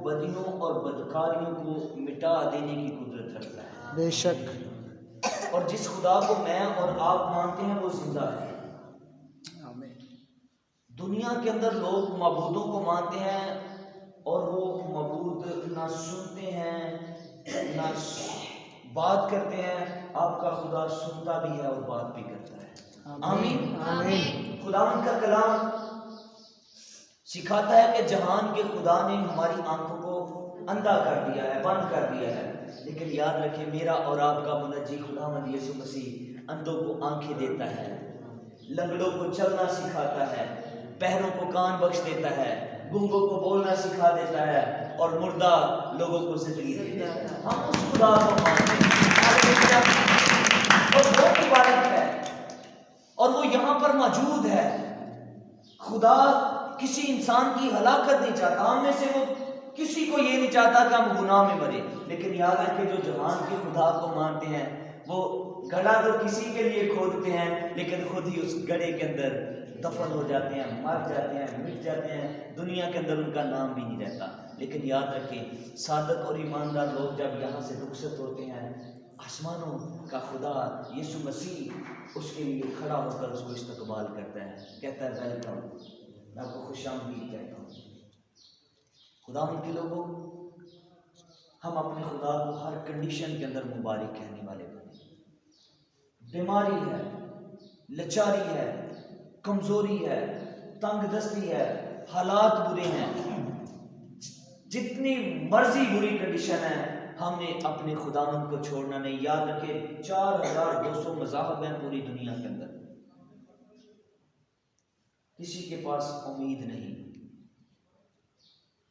बदियों और बदकारियों को मिटा देने की कुदरत रखता है। बेशक। और जिस खुदा को मैं और आप मानते हैं वो जिंदा है। आमीन। दुनिया के अंदर लोग मबूदों को मानते हैं और वो मबूद ना सुनते हैं ना बात करते हैं। आपका खुदा सुनता भी है और बात भी करता है। आमीन आमीन। खुदावंद का कलाम सिखाता है कि जहान के खुदा ने हमारी आंखों को अंधा कर दिया है, बंद कर दिया है, लेकिन याद रखें मेरा और आपका मुनज्जी खुदावंद यीशु मसीह अंधों को आंखें देता है, लंगड़ों को चलना सिखाता है, बहरों को कान बख्श देता है, गूंगों को बोलना सिखा देता है और मुर्दा लोगों को जिंदगी देता है। हम उस खुदा को मानते हैं और वो मुबारक है और वो यहाँ पर मौजूद है। खुदा किसी इंसान की हलाकत नहीं चाहता। हम में से वो किसी को ये नहीं चाहता कि हम गुनाह में मरे, लेकिन याद रखें जो जहान के खुदा को मानते हैं वो गड्ढा तो किसी के लिए खोदते हैं लेकिन खुद ही उस गड्ढे के अंदर दफन हो जाते हैं, मर जाते हैं, मिट जाते हैं, दुनिया के अंदर उनका नाम भी नहीं रहता। लेकिन याद रखें सादक और ईमानदार लोग जब यहाँ से रुखसत होते हैं, आसमानों का खुदा यीशु मसीह उसके लिए खड़ा होकर उसको इस्तकबाल करता है, कहता है वेलकम, मैं आपको खुशामदीद कहता हूँ। खुदा के लोगों, हम अपने खुदा को हर कंडीशन के अंदर मुबारक कहने वाले बने। बीमारी है, लाचारी है, कमजोरी है, तंगदस्ती है, हालात बुरे हैं, जितनी मर्जी बुरी कंडीशन है, हमने अपने खुदावंद को छोड़ना नहीं। याद रखे 4200 मज़ाहब हैं पूरी दुनिया के अंदर, किसी के पास उम्मीद नहीं।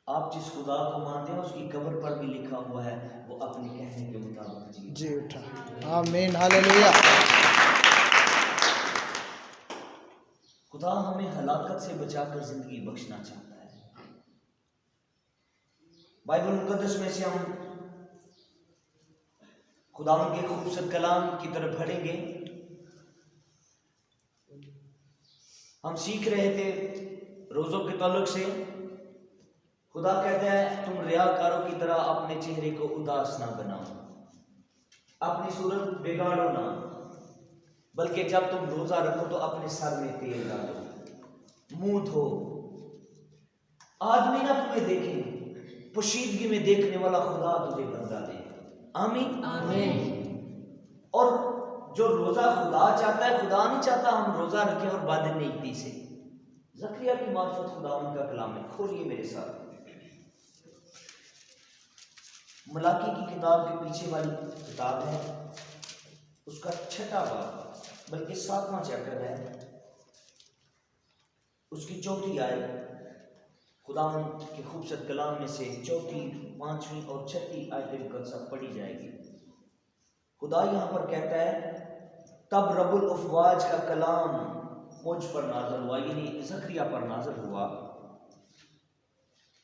आप जिस खुदा को मानते हैं उसकी कब्र पर भी लिखा हुआ है वो अपने कहने के मुताबिक जी उठा। आमीन हालेलुया। खुदा हमें हलाकत से बचाकर जिंदगी बख्शना चाहता है। बाइबल मुकद्दस में से हम खुदावंद के खूबसूरत कलाम की तरफ बढ़ेंगे। हम सीख रहे थे रोज़ों के ताल्लुक से। खुदा कहता है तुम रियाकारों की तरह अपने चेहरे को उदास ना बनाओ, अपनी सूरत बिगाड़ो ना, बल्कि जब तुम रोजा रखो तो अपने सर में तेल डालो, मुंह धो, आदमी ना तुम्हें देखे, पोशीदगी में देखने वाला खुदा तुझे बदला दे। आमीन आमीन। और जो रोजा खुदा चाहता है, खुदा नहीं चाहता हम रोजा रखें और बदनीयती से। ज़करिया की मार्फत खुदावंद का कलाम है, खोलिए मेरे साथ मलाकी की किताब के पीछे वाली किताब है, उसका 6वां बाब बल्कि 7वां चैप्टर है, उसकी 4थी आयत खुदावंद के खूबसूरत कलाम में से 4थी, 5वीं और 6वीं आयतें कल सब पढ़ी जाएगी। खुदा यहाँ पर कहता है तब रब्बुल अफ़वाज का कलाम मुझ पर नाज़िल हुआ, यानी ज़करिया पर नाज़िल हुआ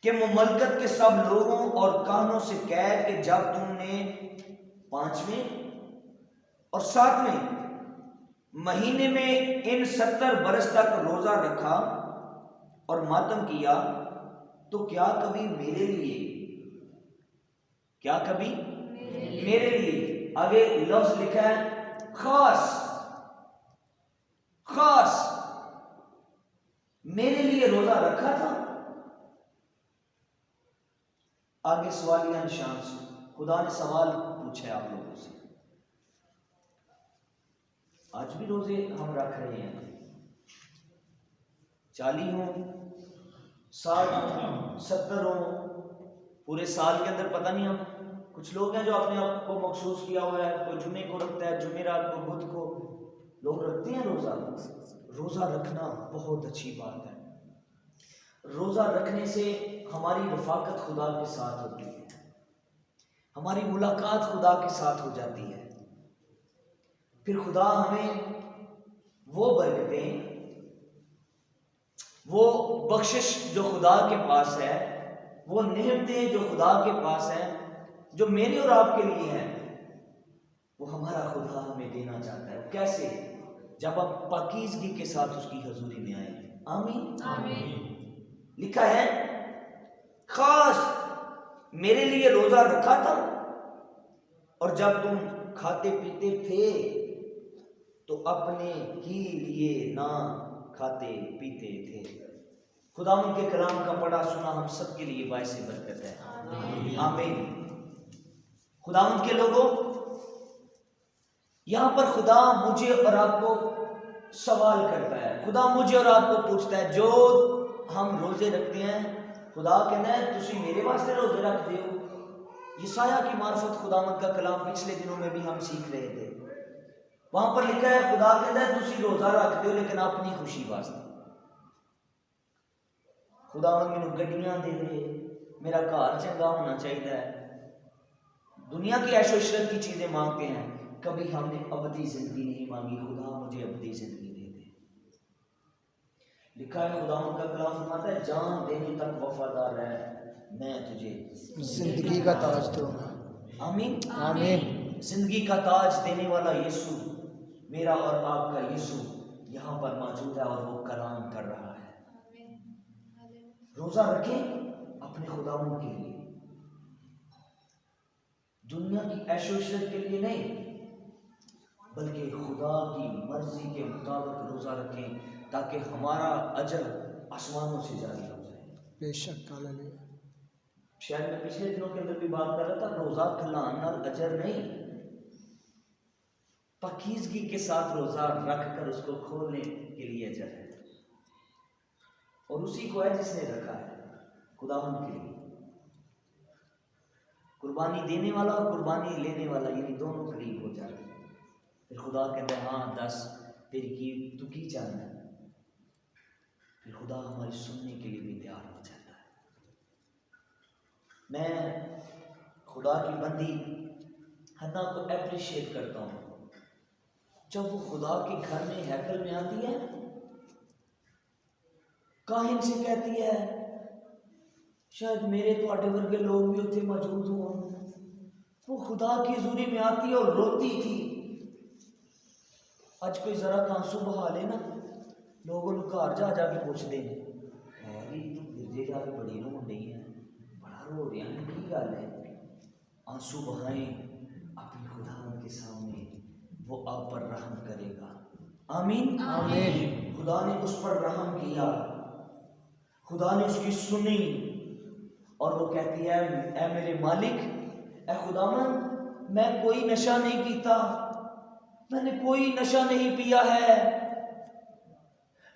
कि मुमलकत के सब लोगों और कानों से कह कि जब तुमने 5वें और 7वें महीने में इन 70 बरस तक रोजा रखा और मातम किया तो क्या कभी मेरे लिए, क्या कभी मेरे लिए, आगे लफ्ज लिखा है खास, खास मेरे लिए रोजा रखा था। आगे सवालिया निशान से खुदा ने सवाल पूछा आप लोगों से। आज भी रोजे हम रख रहे हैं, 40 हो, 60 हो, 70 हो, पूरे साल के अंदर पता नहीं। हम कुछ लोग हैं जो अपने आप को मखसूस किया हुआ है, कोई जुमे को रखता है, जुमेरात को, बुध को, लोग रखते हैं रोजा। रोजा रखना बहुत अच्छी बात है। रोजा रखने से हमारी रफाकत खुदा के साथ होती है, हमारी मुलाकात खुदा के साथ हो जाती है। फिर खुदा हमें वो बरकतें, वो बख्शिश जो खुदा के पास है, वो नेमतें जो खुदा के पास है, जो मेरे और आपके लिए हैं, वो हमारा खुदा हमें देना चाहता है। कैसे? जब आप पाकीज़गी के साथ उसकी हजूरी में आएंगे। आमीन आमीन। लिखा है खास मेरे लिए रोजा रखा था, और जब तुम खाते पीते थे तो अपने ही लिए ना खाते पीते थे। खुदा के कलाम का पढ़ा सुना हम सबके लिए बाइस बरकत है। आमीन। खुदावंद के लोगों, यहां पर खुदा मुझे और आपको सवाल करता है। खुदा मुझे और आपको पूछता है, जो हम रोजे रखते हैं, खुदा कहना है तुसी मेरे वास्ते रोजे रख दे हो। यशाया की मार्फत खुदावंद का कलाम पिछले दिनों में भी हम सीख रहे थे। वहां पर लिखा है, खुदा कहता है तुसी रोजा रखते हो लेकिन अपनी खुशी वास्ते। खुदावंद मैनू गड्डियां दे दे, मेरा घर चंगा होना चाहिए। दुनिया की ऐशो इशरत की चीजें मांगते हैं, कभी हमने अबदी जिंदगी नहीं मांगी। खुदा मुझे अबदी जिंदगी दे दे। लिखा है, खुदावंद का कलाम फरमाता है, जान देने तक वफादार है, मैं तुझे जिंदगी का ताज दूंगा। आमीन। आमीन। जिंदगी का ताज देने वाला यीशु, मेरा और आपका यीशु यहाँ पर मौजूद है और वो कलाम कर रहा है। रोजा रखें अपने खुदावंद के लिए, दुनिया की ऐशो इशरत के लिए नहीं, बल्कि खुदा की मर्जी के मुताबिक रोजा रखें, ताकि हमारा अजर आसमानों से जारी हो जाए। बेशक। हालेलुया। शायद मैं पिछले दिनों के अंदर भी बात कर रहा था, रोजा खिलाना अजर नहीं, पाकीज़गी के साथ रोजा रखकर उसको खोलने के लिए अजर है। और उसी को है जिसने रखा है खुदावंद के लिए। कुर्बानी देने वाला और कुर्बानी लेने वाला, यानी दोनों करीब हो जाते हैं। फिर खुदा कहता है, हाँ दस तेरी की तू की चाहता है। फिर खुदा हमारी सुनने के लिए भी तैयार हो जाता है। मैं खुदा की बंदी हन्ना को एप्रिशिएट करता हूँ, जब वो खुदा के घर में हैकल में आती है, काहिन से कहती है, शायद मेरे तो वर्गे लोग भी उत्थे मौजूद हों। वो खुदा की हज़ूरी में आती है और रोती थी। अज कोई जरा आंसू बहा लेना, लोगों घर जा जाके पूछते हैं, है भी गिरजे जाके बड़ी रोन रही है, बड़ा रो रहा है, की गल है? आंसू बहाएं अपने खुदा के सामने, वो आप पर रहम करेगा। आमीन। आमीन। खुदा ने उस पर रहम किया, खुदा ने उसकी सुनी, और वो कहती है, ऐ मेरे मालिक, ऐ खुदावन, मैं कोई नशा नहीं पीता, मैंने कोई नशा नहीं पिया है,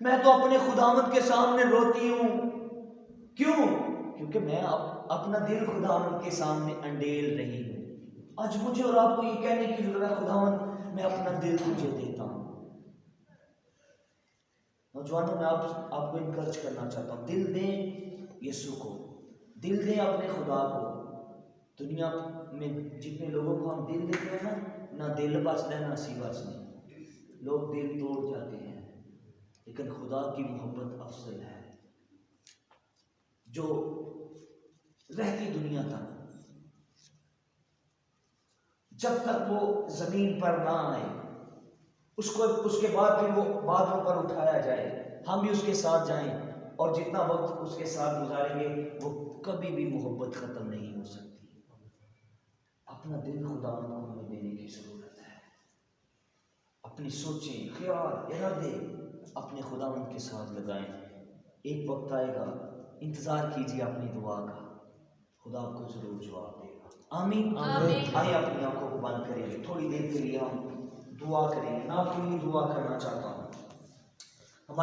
मैं तो अपने खुदावंद के सामने रोती हूँ। क्यों? क्योंकि मैं अपना दिल खुदावंद के सामने अंडेल रही हूँ। आज मुझे और आपको ये कहने की जरूरत है, खुदावंद मैं अपना दिल तुझे देता हूँ। नौजवानों, मैं आपको इनकरेज करना चाहता हूँ, दिल दें यीशु को, दिल दें अपने खुदा को। दुनिया में जितने लोगों को हम दिल देते हैं ना दिल बचता है ना सी बचने। लोग दिल तोड़ जाते हैं, लेकिन खुदा की मोहब्बत अफसल है, जो रहती दुनिया तक, जब तक वो जमीन पर ना आए, उसके बाद फिर वो बादलों पर उठाया जाए, हम भी उसके साथ जाएं, और जितना वक्त उसके साथ गुजारेंगे वो कभी भी मोहब्बत खत्म नहीं हो सकती। अपना दिल खुदा को हमें देने की जरूरत है। अपनी सोचें, ख्याल, इरादे अपने खुदावंद के साथ लगाएं। एक वक्त आएगा, इंतजार कीजिए अपनी दुआ का, खुदा आपको जरूर जवाब देगा। आमीन। आइए अपनी आंखों को बंद करेंगे, थोड़ी देर के लिए हम दुआ करेंगे। मैं आपके लिए दुआ करना चाहता हूँ।